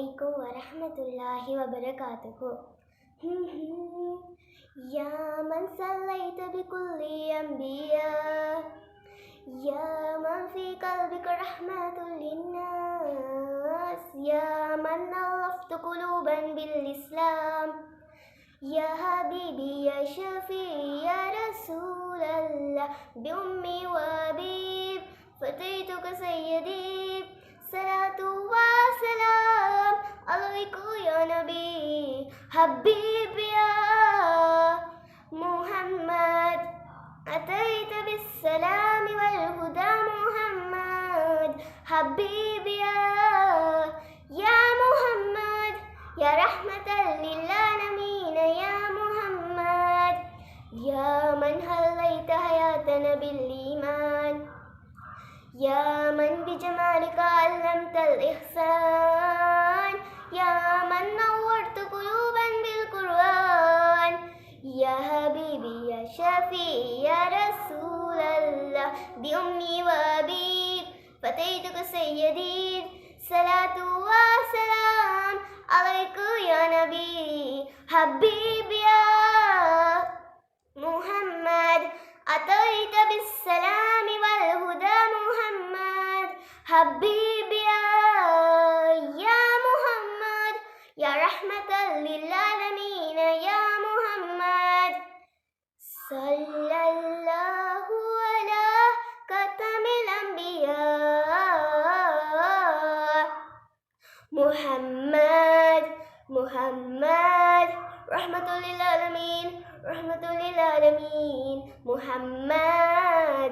عليكم ورحمة الله وبركاته. يا من صليت بكل أنبياء، يا من في قلبك رحمة للناس، يا من ألفت قلوبا بالإسلام، يا حبيبي يا شفيعي يا رسول الله، بأمي وأبي فتيتك سيدي، صلاة وسلام عليك يا نبي حبيبي يا محمد، أتيت بالسلام والهدى محمد، حبيبي يا محمد، يا رحمة للعالمين يا محمد، يا من حليت حياتنا بالإيمان، يا من بجمالك علمت الإحسان، يا من نورت قلوبا بالقرآن، يا حبيبي يا شفيعي يا رسول الله، بأمي وأبي فتيتك سيدي، صلاة وسلام عليك يا نبي حبيبي يا محمد، أتيت بالسلام والهدى محمد، حبيبي يا محمد، يا رحمة للعالمين يا محمد، صلى الله على خاتم الأنبياء محمد رحمة للعالمين محمد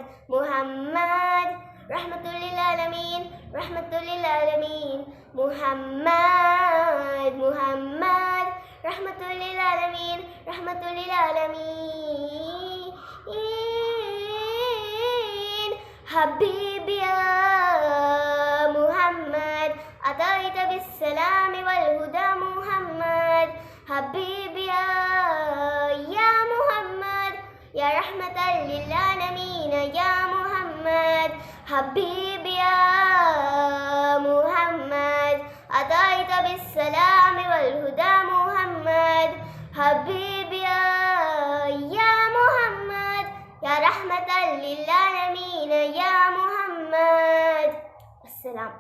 رحمة للعالمين محمد رحمة للعالمين حبيبي يا محمد، أتيت بالسلام والهدى محمد، حبيبي يا محمد، يا رحمة للعالمين يا محمد، حبيبي يا محمد، أتيت بالسلام والهدى محمد، حبيبي يا محمد، يا رحمة للعالمين يا محمد. السلام.